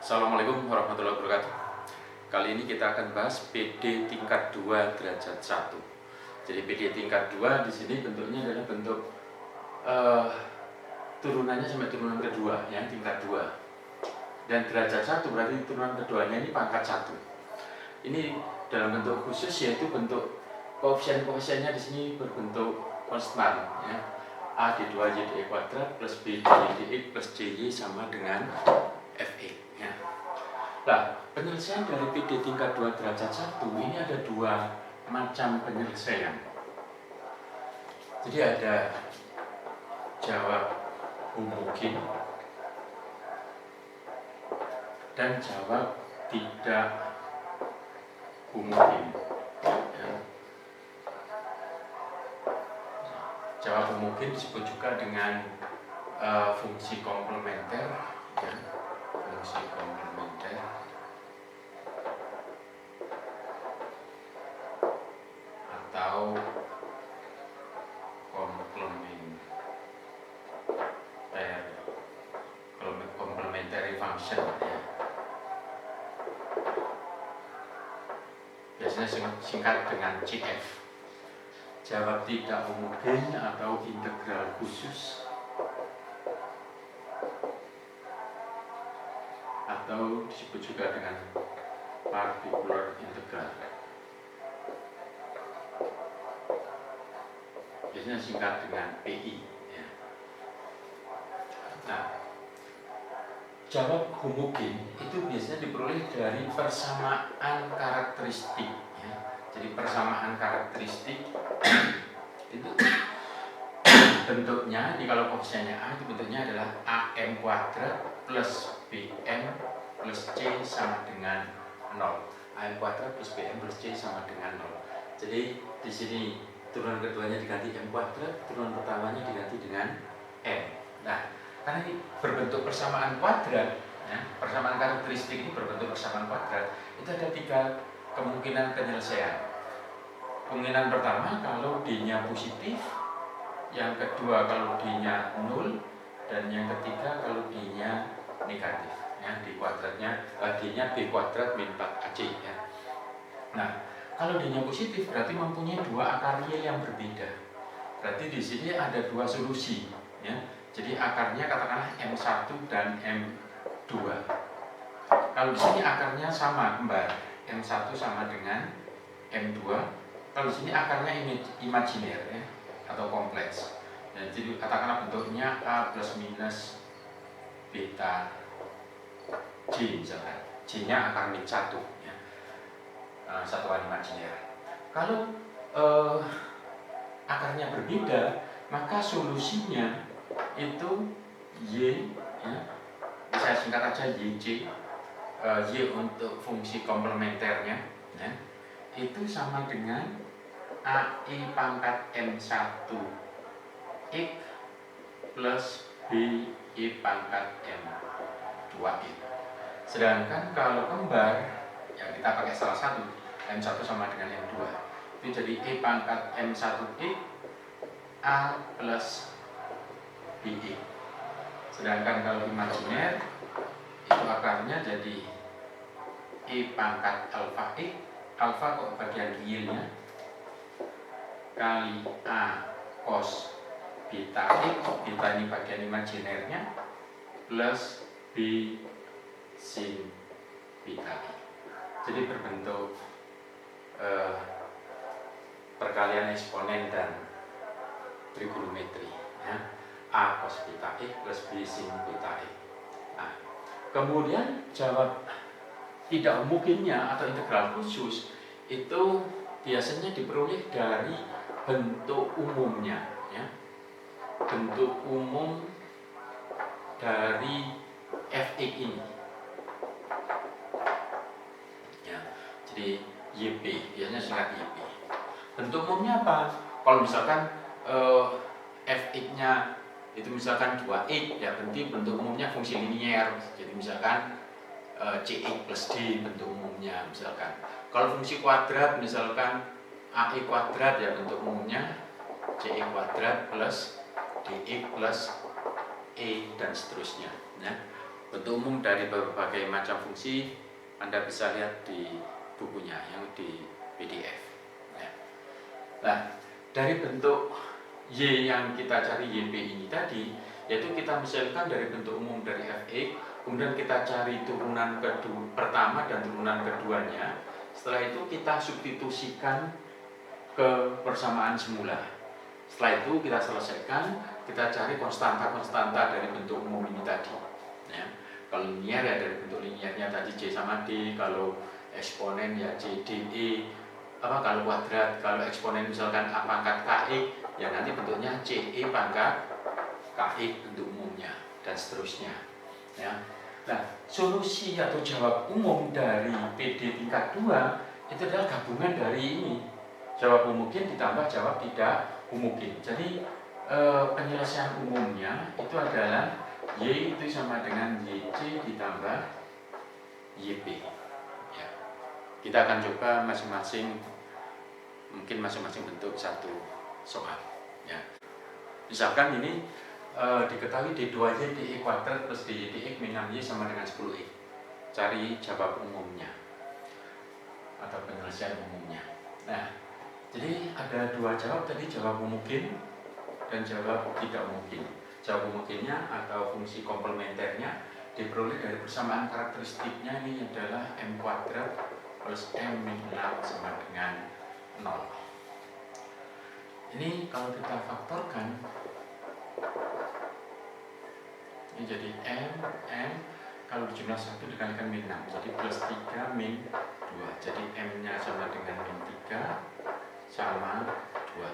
Assalamualaikum warahmatullahi wabarakatuh. Kali ini kita akan bahas PD tingkat 2 derajat 1. Jadi PD tingkat 2 di sini bentuknya adalah bentuk turunannya sampai turunan kedua, ya, tingkat 2. Dan derajat 1 berarti turunan keduanya ini pangkat 1. Ini dalam bentuk khusus, yaitu bentuk koefisien-koefisiennya di sini berbentuk konstan, ya. A di 2YDE kuadrat plus B di YDX plus CY sama dengan FE. Nah, penyelesaian dari PD tingkat 2 derajat 1 ini ada dua macam penyelesaian. Jadi ada jawab homogen dan jawab tidak homogen. Jawab homogen disebut juga dengan fungsi komplementer, ya. Fungsi komplementer atau complementary function, ya. Biasanya singkat dengan CF. Jawab tidak homogen atau integral khusus atau disebut juga dengan particular integral. Biasanya singkat dengan PI, ya. Nah, jawab homogen itu biasanya diperoleh dari persamaan karakteristik, ya. Jadi persamaan karakteristik itu bentuknya, ini kalau koefisiennya A itu bentuknya adalah AM kuadrat plus BM plus C sama dengan 0. AM kuadrat plus BM plus C sama dengan 0. Jadi di sini turunan keduanya diganti M kuadrat, turunan pertamanya diganti dengan M. Nah, karena ini berbentuk persamaan kuadrat, ya, persamaan karakteristik ini berbentuk persamaan kuadrat, itu ada tiga kemungkinan penyelesaian. Kemungkinan pertama kalau D-nya positif, yang kedua kalau D-nya 0, dan yang ketiga kalau D-nya negatif, ya. D kuadratnya D-nya B kuadrat min 4AC, ya. Nah, kalau D-nya positif berarti mempunyai dua akar real yang berbeda. Berarti di sini ada dua solusi, ya. Jadi akarnya katakanlah M1 dan M2. Kalau di sini akarnya sama kembar, M1 sama dengan M2. Kalau di sini akarnya imajiner, ya, atau kompleks. Ya, jadi katakanlah bentuknya A plus minus beta J misalkan. J-nya akar min 1, ya. Satuan imajiner. Kalau akarnya berbeda, maka solusinya itu Y, ya. Saya singkat aja YC. Y untuk fungsi komplementernya, ya, itu sama dengan AI pangkat M1 X plus BI pangkat M2 X. Sedangkan kalau kembar, ya kita pakai salah satu, M1 sama dengan M2, itu jadi E pangkat M1 X A plus BI. Sedangkan kalau imajiner, itu akarnya jadi E pangkat alpha X, alpha kok bagian realnya, kali A cos beta X, beta ini bagian imajinernya, plus B sin beta X. Jadi berbentuk perkalian eksponen dan trigonometri, ya. A cos beta X plus B sin beta X. Nah, kemudian jawab tidak homogennya atau integral khusus itu biasanya diperoleh dari bentuk umumnya, ya. Bentuk umum dari Fx ini, ya. Jadi YP, biasanya singkat YP. Bentuk umumnya apa? Kalau misalkan Fx-nya itu misalkan 2x, ya berarti bentuk umumnya fungsi linier. Jadi misalkan Cx plus D bentuk umumnya misalkan. Kalau fungsi kuadrat misalkan AE kuadrat, ya bentuk umumnya CE kuadrat plus DX plus E dan seterusnya, ya. Bentuk umum dari berbagai macam fungsi Anda bisa lihat di bukunya yang di PDF. Ya. Nah, dari bentuk Y yang kita cari YP ini tadi, yaitu kita misalkan dari bentuk umum dari Fx, kemudian kita cari turunan pertama dan turunan keduanya. Setelah itu kita substitusikan ke persamaan semula. Setelah itu kita selesaikan, kita cari konstanta-konstanta dari bentuk umum ini tadi. Ya. Kalau linear ya dari bentuk linearnya tadi C sama D, kalau eksponen ya C, D, E, kalau kuadrat, kalau eksponen misalkan A pangkat KX, ya nanti bentuknya CE pangkat KX bentuk umumnya, dan seterusnya. Ya. Nah, solusi atau jawab umum dari PD tingkat 2 itu adalah gabungan dari ini. Jawab homogen ditambah jawab tidak homogen. Jadi penyelesaian umumnya itu adalah Y itu sama dengan YC ditambah YP. Ya. Kita akan coba masing-masing, mungkin masing-masing bentuk satu soal. Ya. Misalkan ini diketahui D2Y DE kuadrat plus DY DX min 6Y sama dengan 10Y. Cari jawab umumnya atau penyelesaian umumnya. Nah, jadi ada dua jawab tadi, jawab homogen dan jawab tidak homogen. Jawab homogennya atau fungsi komplementernya diperoleh dari persamaan karakteristiknya, ini adalah M kuadrat plus M min 6 sama dengan 0. Ini kalau kita faktorkan, ini jadi M kalau dijumlah 1 dikalikan min 6, jadi plus 3 min 2. Jadi M-nya sama dengan min 3 sama 2.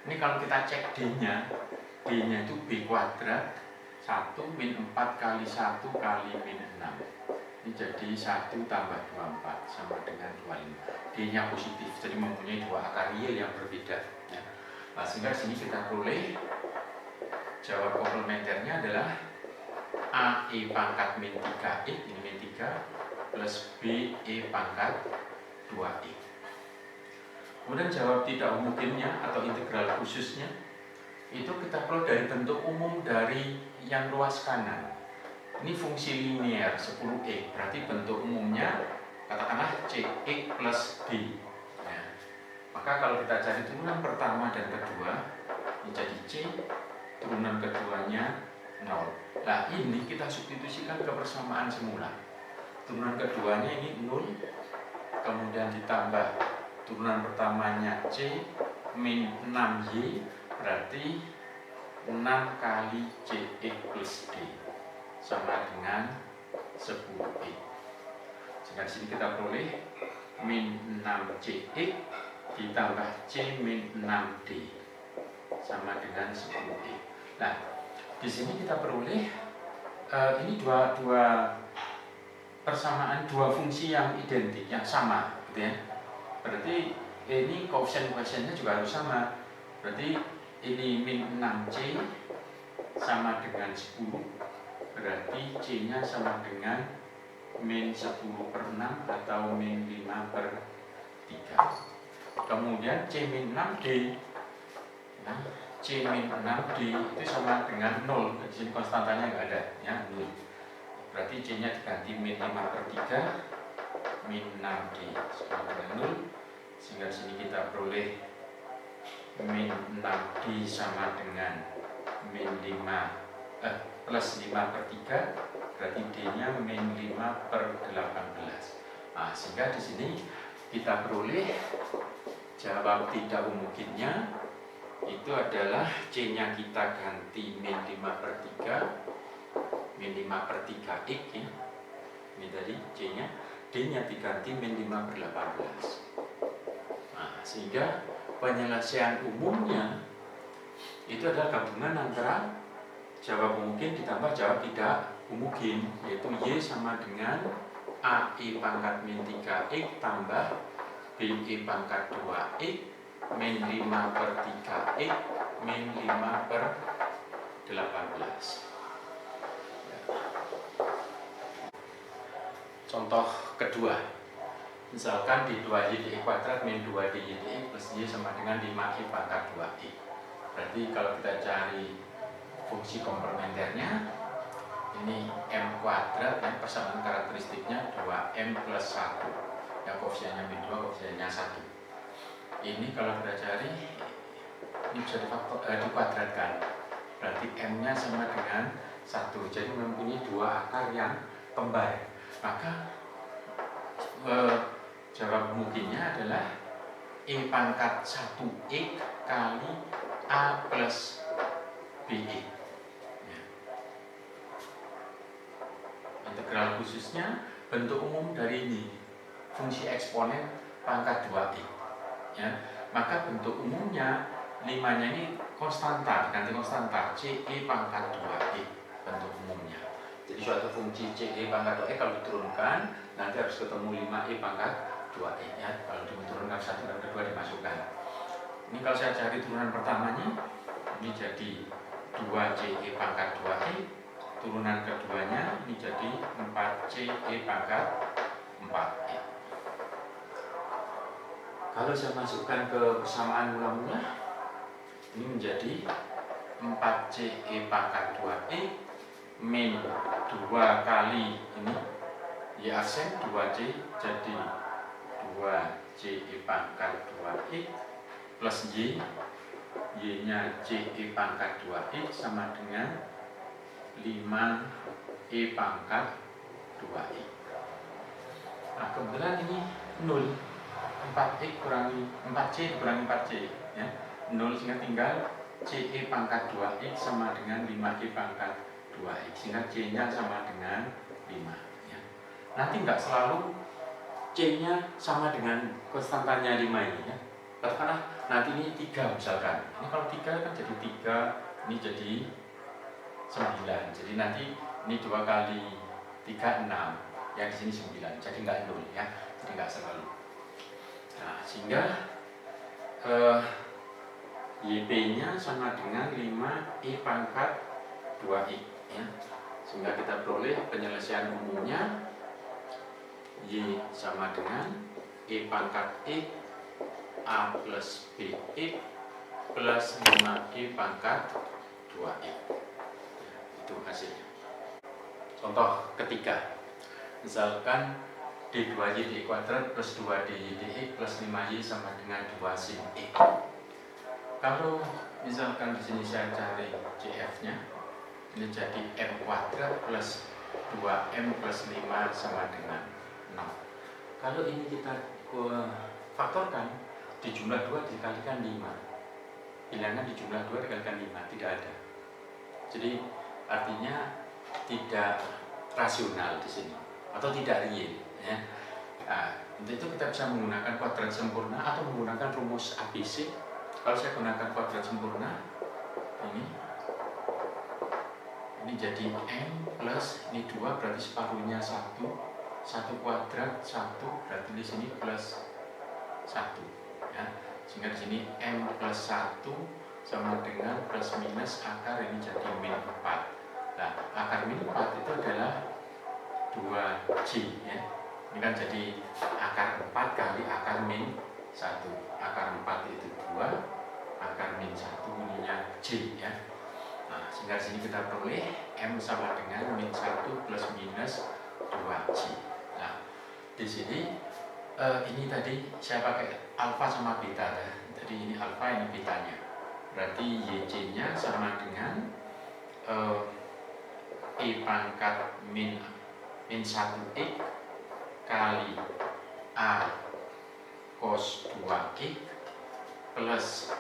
Ini kalau kita cek D-nya itu B kuadrat 1 min 4 kali 1 kali min 6. Ini jadi 1 tambah 24 sama dengan 25. D-nya positif, jadi mempunyai dua akar real yang berbeda. Ya. Nah, sehingga sini kita peroleh jawab komplementernya adalah AE pangkat min 3X, ini min 3, plus BE pangkat 2X. Kemudian jawab tidak homogennya atau integral khususnya itu kita peroleh dari bentuk umum dari yang ruas kanan. Ini fungsi linear 10x, berarti bentuk umumnya katakanlah CX plus D. Ya. Maka kalau kita cari turunan pertama dan kedua, ini jadi C, turunan keduanya 0. Nah, ini kita substitusikan ke persamaan semula. Turunan keduanya ini 0, kemudian ditambah turunan pertamanya C min 6Y, berarti 6 kali CX plus D sama dengan 10Y. Sehingga di sini kita peroleh min 6CX ditambah C min 6D sama dengan 10Y. Nah, di sini kita peroleh ini dua persamaan, dua fungsi yang identik, yang sama, gitu ya. Berarti ini koefisien-koefisiennya juga harus sama. Berarti ini min 6C sama dengan 10, berarti C-nya sama dengan min 10 per 6 atau min 5 per 3. Kemudian C min 6D, ya, C min 6D itu sama dengan 0. Di sini konstantanya nggak ada, ya, 0. Berarti C-nya diganti min 5 per 3, min 6D sama dengan 0. Sehingga sini kita peroleh min 6D sama dengan min 5 plus 5 per 3, berarti D-nya min 5 per 18. Nah, sehingga di sini kita peroleh jawab tidak homogennya itu adalah C-nya kita ganti min 5 per 3, min 5 per 3X, ya. Ini tadi C-nya, D-nya diganti min 5 per 18. Nah, sehingga penyelesaian umumnya itu adalah gabungan antara jawab homogen ditambah jawab tidak homogen, yaitu Y sama dengan AE pangkat min 3X tambah BE pangkat 2X min 5 per 3X min 5 per 18. Ya. Contoh kedua, misalkan di 2Y DE kuadrat min 2DY DX plus Y sama dengan 5Y pangkat 2Y. Berarti kalau kita cari fungsi komplementernya ini M kuadrat yang persamaan karakteristiknya 2M plus 1 yang koefisiennya min 2, koefisiennya 1. Ini kalau kita cari ini bisa dikuadratkan, berarti M nya sama dengan 1, jadi mempunyai dua akar yang kembar. Maka jawab mungkinnya adalah E pangkat 1X kali A plus BX ya. Integral khususnya bentuk umum dari ini fungsi eksponen pangkat 2X ya. Maka bentuk umumnya 5-nya ini konstanta, diganti konstanta CE pangkat 2X bentuk umumnya. Jadi suatu fungsi CE pangkat 2X kalau diturunkan nanti harus ketemu 5E pangkat 2E ya. Kalau diturunkan satu dan kedua dimasukkan. Ini kalau saya cari turunan pertamanya, ini jadi 2CE pangkat 2E. Turunan keduanya ini jadi 4CE pangkat 4E. Kalau saya masukkan ke persamaan mula-mula, ini menjadi 4CE pangkat 2E min 2 kali ini Y aksen 2C jadi 2CE pangkat 2X plus Y nya CE pangkat 2X sama dengan 5E pangkat 2X. Nah kebetulan ini 0, 4X kurangi 4C kurangi 4C ya, 0 sehingga tinggal CE pangkat 2X sama dengan 5E pangkat 2X sehingga C nya sama dengan 5 ya. Nanti nggak selalu C nya sama dengan konstantanya 5 ini ya. Katakanlah nanti ini 3 misalkan, ini kalau 3 kan jadi 3, ini jadi 9, jadi nanti ini 2 kali 3, 6, yang di sini 9, jadi nggak 0 ya, jadi nggak selalu. Nah sehingga YP nya sama dengan 5E pangkat 2X ya. Sehingga kita peroleh penyelesaian umumnya Y sama dengan E pangkat X A plus BX plus 5E pangkat 2X ya, itu hasilnya. Contoh ketiga, misalkan D2Y D kuadrat plus 2DY DX plus 5Y sama dengan 2 sin X. Kalau misalkan di sini saya cari CF-nya, ini jadi M kuadrat plus 2M plus 5 sama dengan 6. Kalau ini kita faktorkan, di jumlah 2 dikalikan 5. Bilangan di jumlah 2 dikalikan 5, tidak ada. Jadi artinya tidak rasional di sini atau tidak real ya. Nah, untuk itu kita bisa menggunakan kuadrat sempurna atau menggunakan rumus ABC. Kalau saya gunakan kuadrat sempurna, ini jadi M plus ini 2 berarti separuhnya 1 kuadrat 1 berarti di sini plus 1 ya. Sehingga di sini M plus 1 sama dengan plus minus akar ini jadi min 4. Nah, akar min 4 itu adalah 2J ya. Ini kan jadi akar 4 kali akar min 1. Akar 4 itu 2, akar min 1 ininya J ya. Nah, sehingga di sini kita peroleh M sama dengan min 1 plus minus 2J. Nah, di sini ini tadi saya pakai alfa sama beta ya. Jadi ini alfa, ini betanya. Berarti YC nya sama dengan E pangkat min 1X kali A cos 2X plus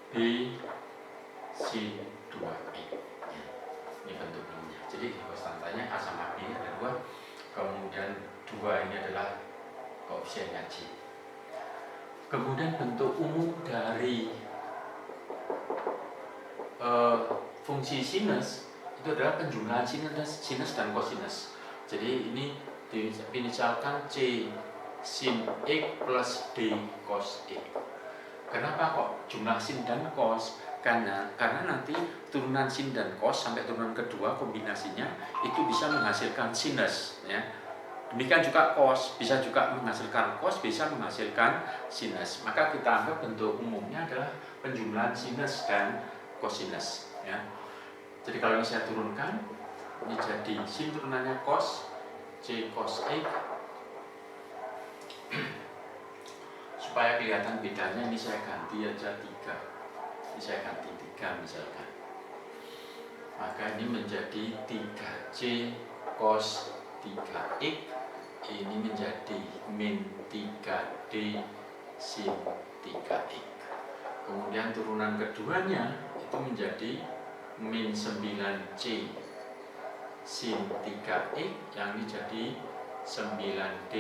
B sin 2X ya. Ini bentuk umumnya. Jadi konstantanya A sama B ada 2, kemudian 2 ini adalah koefisiennya J. Kemudian bentuk umum dari fungsi sinus itu adalah penjumlahan sinus dan kosinus. Jadi ini diinisialkan C sin X plus D cos X. Kenapa kok jumlah sin dan cos? Karena nanti turunan sin dan cos sampai turunan kedua kombinasinya itu bisa menghasilkan sinus ya. Demikian juga cos, bisa juga menghasilkan cos, bisa menghasilkan sinus. Maka kita anggap bentuk umumnya adalah penjumlahan sinus dan kosinus ya. Jadi kalau ini saya turunkan, ini jadi sin turunannya cos, C cos X. Supaya kelihatan bedanya ini saya ganti aja 3. Ini saya ganti 3 misalkan. Maka ini menjadi 3C cos 3X. Ini menjadi min 3D sin 3X. Kemudian turunan keduanya itu menjadi min 9C sin 3X, yang ini jadi 9D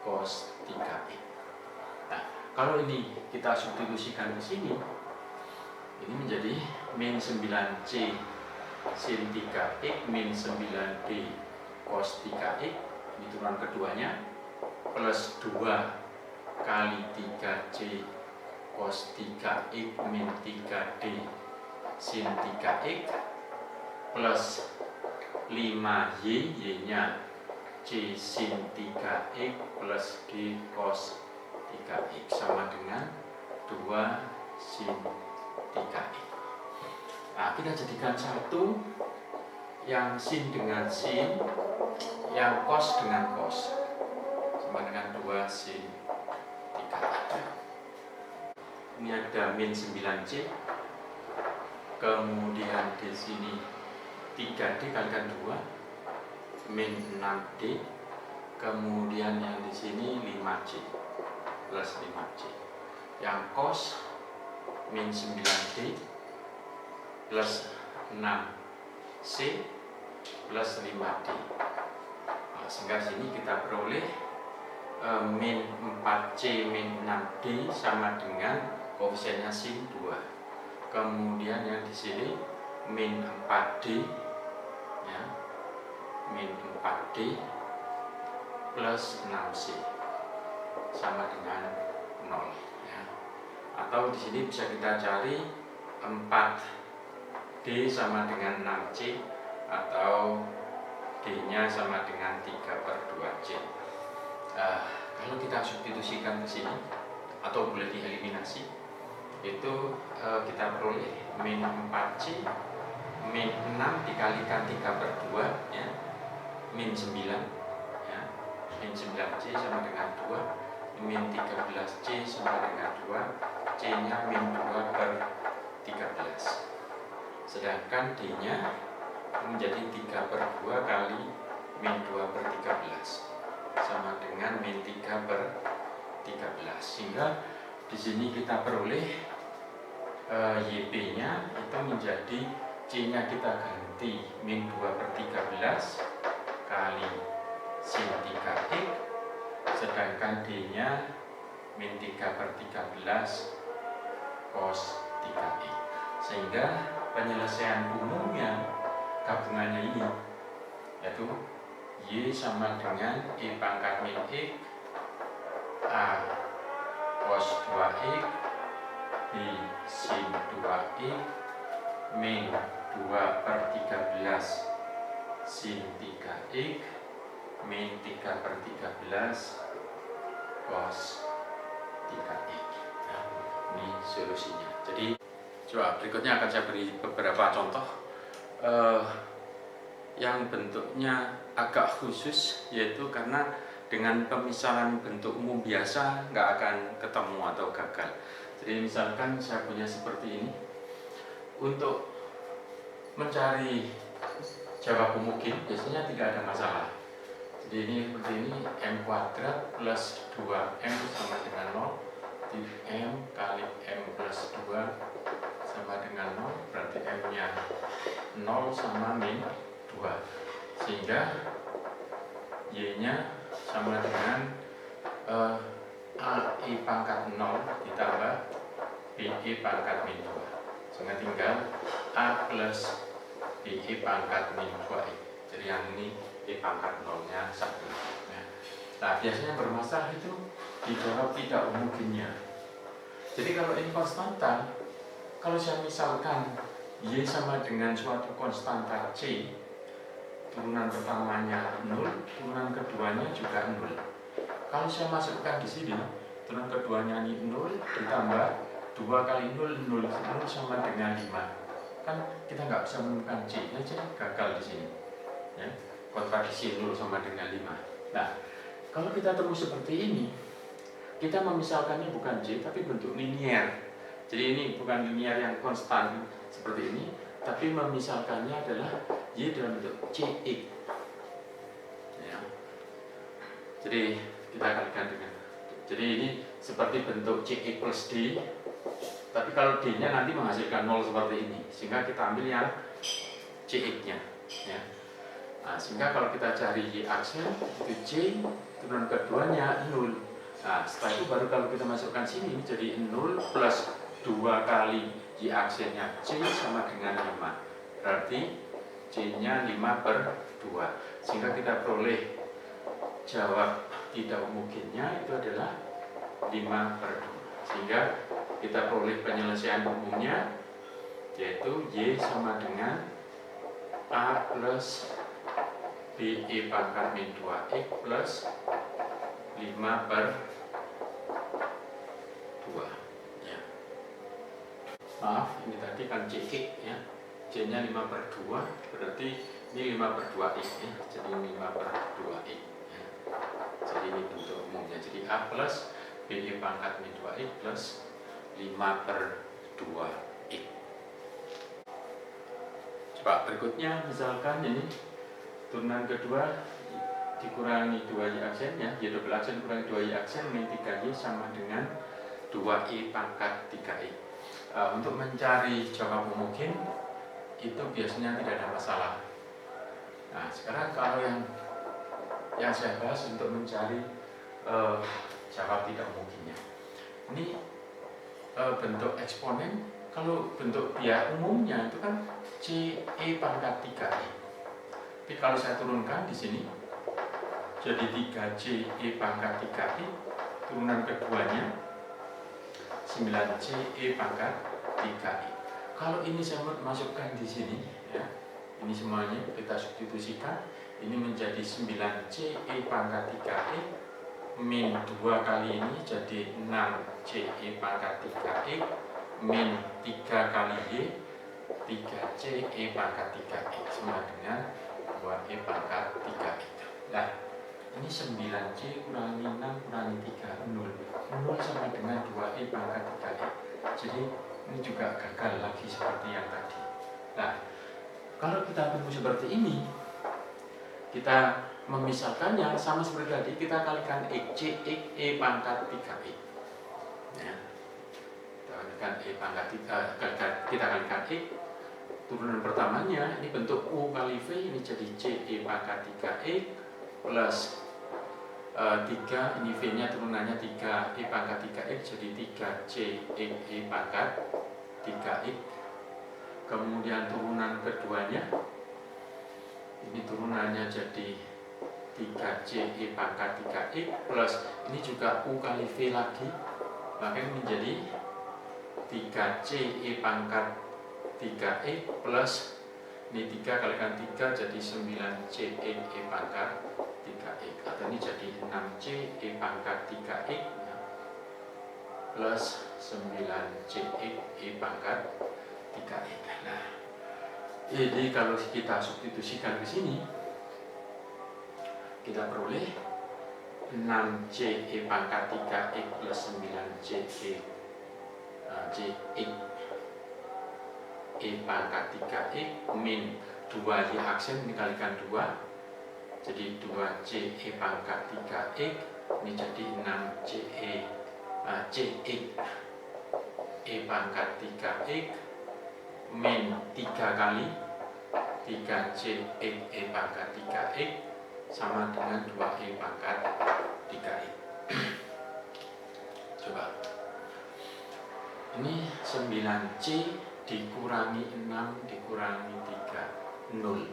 cos 3X. Nah, kalau ini kita substitusikan ke sini, ini menjadi min 9C sin 3X min 9D cos 3X, ini turunan keduanya, plus 2 kali 3C cos 3X min 3D sin 3X, plus 5Y, Y-nya C sin 3X plus D cos 3X sama dengan 2 sin 3X. Nah, kita jadikan satu, yang sin dengan sin, yang cos dengan cos, sama dengan 2 sin 3X. Ini ada min 9C, kemudian di sini 3D kalikan 2 min 6D, kemudian yang di sini 5C plus 5C, yang cos min 9D plus 6C plus 5D. Nah, sehingga sini kita peroleh min 4C min 6D sama dengan koefisiennya sin 2. Kemudian yang di sini min 4D, ya, min 4D plus 6C sama dengan 0, ya. Atau di sini bisa kita cari 4D sama dengan 6C, atau D-nya sama dengan 3/2C. Kalau kita substitusikan ke sini, atau boleh dieliminasi, itu kita peroleh min 4C min 6 dikalikan 3/2, ya, min 9, ya, min 9C sama dengan 2, min 13C sama dengan 2, C nya min 2/13, sedangkan D nya menjadi 3/2 kali min 2/13 sama dengan min 3/13, sehingga di sini kita peroleh YP nya itu menjadi C nya kita ganti min 2/13 kali sin 3X, sedangkan D nya min 3/13 cos 3X, sehingga penyelesaian umumnya gabungannya ini yaitu Y sama dengan E pangkat min X A cos 2X B sin 2X min 2/13 sin 3X min 3/13 cos 3X. Nah, ini solusinya. Jadi coba berikutnya akan saya beri beberapa contoh yang bentuknya agak khusus, yaitu karena dengan pemisalan bentuk umum biasa nggak akan ketemu atau gagal. Jadi misalkan saya punya seperti ini, untuk mencari jawab mungkin biasanya tidak ada masalah. Jadi ini seperti ini, M kuadrat plus 2M sama dengan 0, jadi M kali M plus 2 sama dengan 0, berarti M nya 0 sama min 2, sehingga Y nya sama dengan AI pangkat 0 ditambah BI pangkat min 2, sehingga tinggal A plus BI pangkat min 2. Jadi yang ini I pangkat 0-nya 1. Nah, biasanya bermasalah itu dijawab tidak homogennya. Jadi kalau ini konstanta, kalau saya misalkan Y sama dengan suatu konstanta C, turunan pertamanya 0, turunan keduanya juga 0. Kalau saya masukkan di sini, turunan keduanya ini 0 ditambah 2 kali 0, 0 sama dengan 5. kan kita nggak bisa menemukan C, ya, jadi gagal di sini. Ya. Kontradiksi 0 sama dengan 5. Nah, kalau kita temu seperti ini, kita memisalkannya bukan C, tapi bentuk linier. Jadi ini bukan linier yang konstan seperti ini, tapi memisalkannya adalah Y dalam bentuk CX. Ya. Jadi kita kalikan dengan, jadi ini seperti bentuk CX plus D, tapi kalau D-nya nanti menghasilkan 0 seperti ini, sehingga kita ambil yang CX-nya. Ya. Nah, sehingga kalau kita cari Y aksen, itu C, turunan keduanya 0. Nah, setelah itu baru kalau kita masukkan sini, jadi 0 plus 2 kali Y aksennya C sama dengan 5. Berarti C-nya 5/2. Sehingga kita peroleh jawab tidak homogennya itu adalah 5/2. Sehingga kita peroleh penyelesaian umumnya, yaitu Y sama dengan A plus BE pangkat min 2X plus 5/2. Ya. Maaf, ini tadi kan CX ya. C-nya 5/2, berarti ini 5/2X ya. Jadi 5/2X ya. Jadi ini bentuk umumnya. Jadi A plus BE pangkat min 2X plus 5/2X. Coba berikutnya, misalkan ini turunan kedua dikurangi 2Y aksennya, Y double aksen kurangi 2Y aksen min 3Y sama dengan 2Y pangkat 3Y. Untuk mencari jawab homogen itu biasanya tidak ada masalah. Nah, sekarang kalau yang saya bahas untuk mencari jawab tidak homogennya. Ini bentuk eksponen, kalau bentuk biak umumnya itu kan CE pangkat 3Y. Tapi kalau saya turunkan di sini, jadi 3CE pangkat 3I, turunan keduanya 9CE pangkat 3I. Kalau ini saya masukkan di sini, ya, ini semuanya kita substitusikan, ini menjadi 9CE pangkat 3I, min 2 kali ini jadi 6CE pangkat 3I, min 3 kali Y, 3CE pangkat 3I, sama dengan 2E pangkat 3 itu. Nah, ini 9C kurangi 6 kurangi 3, 0. 0 sama dengan 2E pangkat 3E. Jadi ini juga gagal lagi seperti yang tadi. Nah, kalau kita temu seperti ini, kita memisahkannya sama seperti tadi, kita kalikan X, C, X, E pangkat 3E. Ya. Kita kalikan E pangkat 3, kita kalikan X. Turunan pertamanya ini bentuk U kali V, ini jadi CE pangkat 3E plus 3, ini V-nya turunannya 3E pangkat 3X, jadi 3CE pangkat 3X. Kemudian turunan keduanya, ini turunannya jadi 3CE pangkat 3X plus, ini juga U kali V lagi, maka ini menjadi 3CE pangkat 3E plus ini 3 kalikan 3 jadi 9CE pangkat 3E, atau ini jadi 6CE pangkat 3E ya, plus 9CE pangkat 3E. Nah, jadi kalau kita substitusikan ke sini, kita peroleh 6CE pangkat 3E plus 9CE E pangkat 3E min 2Y aksen dikalikan 2, jadi 2CE pangkat 3E, ini jadi 6CE E pangkat 3E min 3 kali 3CE pangkat 3E sama dengan 2E pangkat 3E. Coba ini 9C dikurangi 6 dikurangi 3, 0.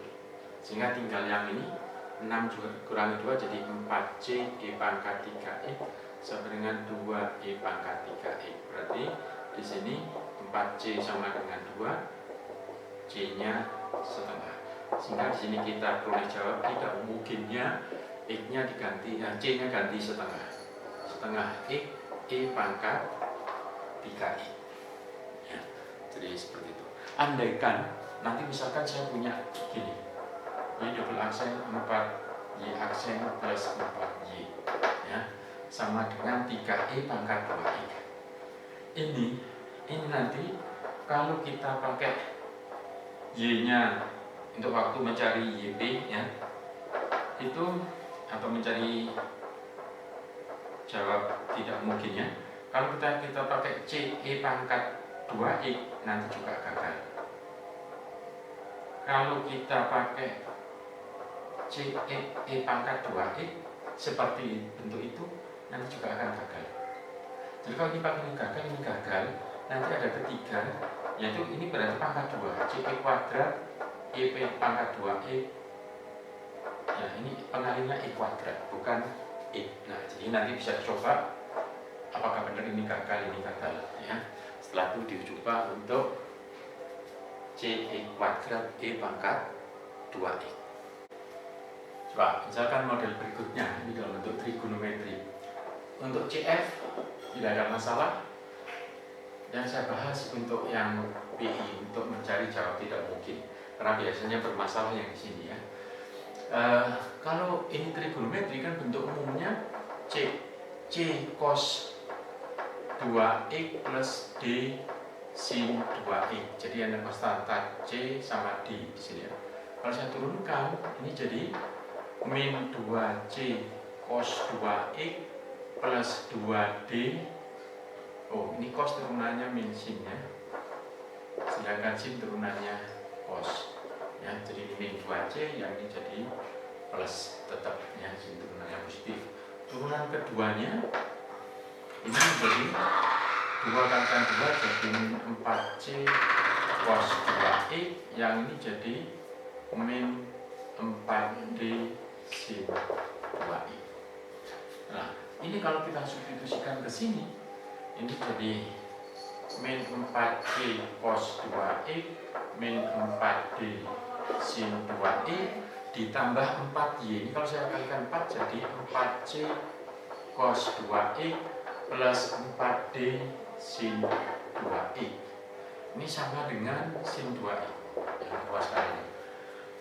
Sehingga tinggal yang ini 6 kurangi 2 jadi 4C E pangkat 3E sama dengan 2E pangkat 3E. Berarti di sini 4C sama dengan 2, C-nya setengah. Sehingga di sini kita peroleh jawab tidak homogennya, X-nya diganti, C-nya ganti setengah. Setengah X E pangkat 3I. Jadi seperti itu. andaikan nanti misalkan saya punya gini, Y double aksen 4Y aksen plus 4Y ya, sama dengan 3E pangkat 2Y. Ini nanti kalau kita pakai Y-nya untuk waktu mencari YP ya, itu atau mencari jawab tidak mungkin ya. Kalau kita pakai CE pangkat 2X nanti juga gagal. Kalau kita pakai CE pangkat 2X seperti bentuk itu nanti juga akan gagal. Jadi kalau ini pakai ini gagal, nanti ada ketiga, yaitu ini berarti pangkat 2, CE kuadrat EP pangkat 2E. Ya, ini pengalinya E kuadrat, bukan E. Nah, jadi nanti bisa dicoba apakah benar ini gagal ya. Setelah itu dicoba untuk CE kuadrat E pangkat 2E. Coba misalkan model berikutnya, ini dalam bentuk trigonometri. Untuk CF tidak ada masalah. Yang saya bahas untuk yang PI, untuk mencari jawab tidak mungkin, karena biasanya bermasalah yang di sini ya. Kalau ini trigonometri kan bentuk umumnya C cos 2X plus D sin 2X. Jadi ada konstanta C sama D di sini ya. Kalau saya turunkan ini jadi min 2C cos 2X plus 2D. Oh, ini cos turunannya min sin ya, sedangkan sin turunannya cos ya. Jadi min 2C yang ini jadi plus tetap ya, sin turunannya positif. Turunan keduanya ini menjadi 2 kali 2 jadi min 4C cos 2X, yang ini jadi min 4D sin 2X. Nah, ini kalau kita substitusikan ke sini, ini jadi min 4C cos 2X min 4D sin 2X ditambah 4Y. Ini kalau saya kalikan 4 jadi 4C cos 2X plus 4D sin 2X. Ini sama dengan sin 2X yang luas kali.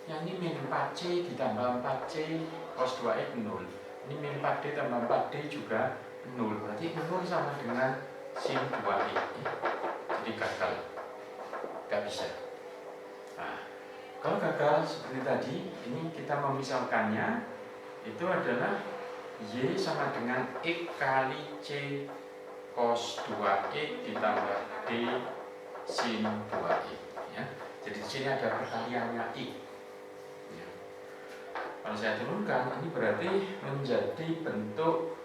Yang ini min 4C ditambah 4C cos 2X 0. Ini min 4D tambah 4D juga 0. Berarti 0 sama dengan sin 2X. Jadi gagal, gak bisa. Nah, kalau gagal seperti tadi, ini kita memisalkannya itu adalah Y sama dengan X kali C cos 2X ditambah D sin 2X ya. Jadi di sini ada perkaliannya X ya. Kalau saya turunkan ini berarti menjadi bentuk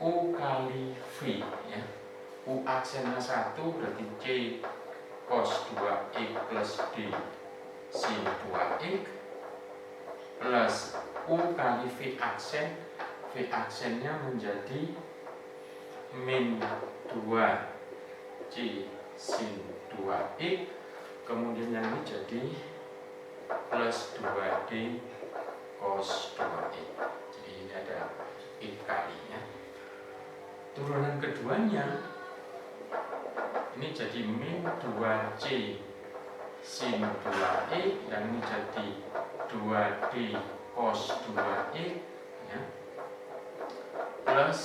U kali V ya. U aksennya 1 berarti C cos 2X plus D sin 2X plus U kali V aksennya menjadi min 2C sin 2X, kemudian yang ini jadi plus 2D cos 2X. Jadi ini ada X kalinya. Turunan keduanya ini jadi min 2C sin 2X, yang ini jadi 2D cos 2X ya, plus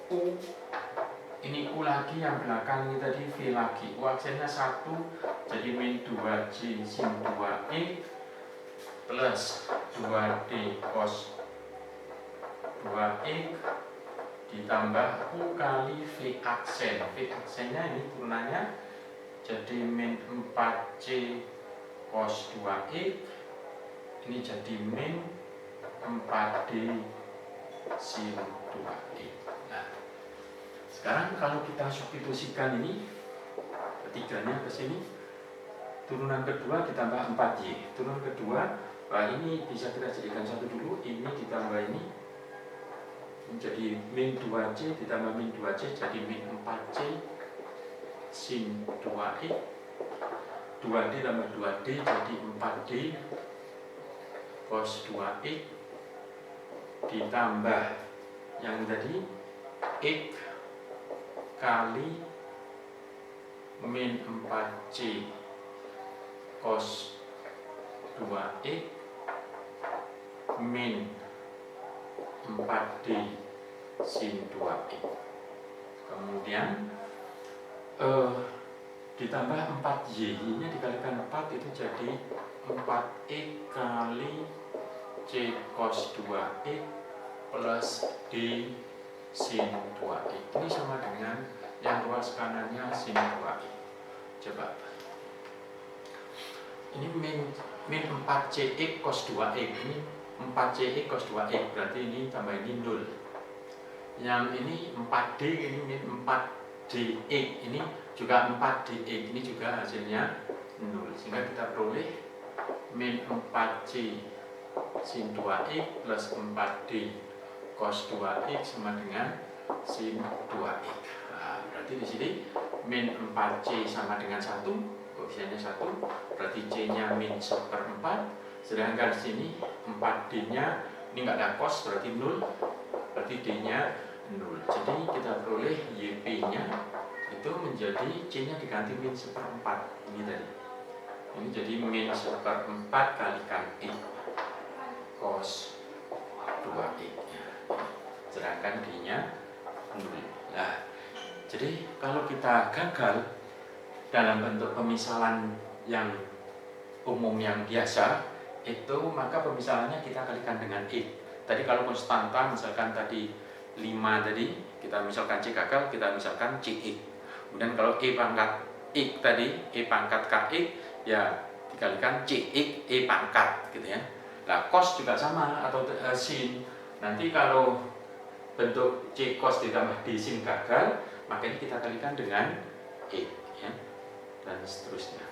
U, ini U lagi yang belakang ini tadi V lagi, U aksennya 1 jadi min 2C sin 2X plus 2D cos 2X ditambah U kali V aksen. V aksennya ini turunannya jadi min 4C cos 2X, ini jadi min 4D sin 2X. Nah, sekarang kalau kita substitusikan ini ketiganya ke sini, turunan kedua ditambah 4Y. Turunan kedua, ini bisa kita jadikan satu dulu, ini ditambah ini menjadi min 2C ditambah min 2C jadi min 4C sin 2X, 2D tambah 2D jadi 4D cos 2X ditambah yang tadi X kali min 4C cos 2x min 4D sin 2x. Kemudian ditambah 4y nya dikalikan 4 itu jadi 4x kali c cos 2x plus d sin 2x. Ini sama dengan yang ruas kanannya sin 2x. Coba ini min 4cx cos 2x, ini 4cx cos 2x, berarti ini tambah ini 0. Yang ini 4d, ini min 4dx, ini juga 4dx, ini juga hasilnya 0. Sehingga kita peroleh min 4c sin 2x plus 4d cos 2x sama dengan sin 2x. Nah, berarti di sini min 4c sama dengan 1, koefisiennya 1, berarti c-nya min 1/4, sedangkan di sini 4d-nya ini nggak ada cos, berarti 0, berarti d-nya 0. Jadi kita peroleh yp-nya itu menjadi c-nya diganti min 1/4 ini tadi. Ini jadi min 1/4 kalikan x cos 2x, sedangkan d-nya 0. Nah, jadi kalau kita gagal dalam bentuk pemisalan yang umum yang biasa itu, maka pemisalannya kita kalikan dengan x. Tadi kalau konstanta misalkan tadi 5 tadi, kita misalkan c gagal, kita misalkan cx. Kemudian kalau e pangkat x tadi, e pangkat kx, ya dikalikan cx e pangkat gitu ya. Nah, cos juga sama atau sin. Nanti kalau bentuk c cos ditambah d sin gagal, maka ini kita kalikan dengan x ya, dan seterusnya.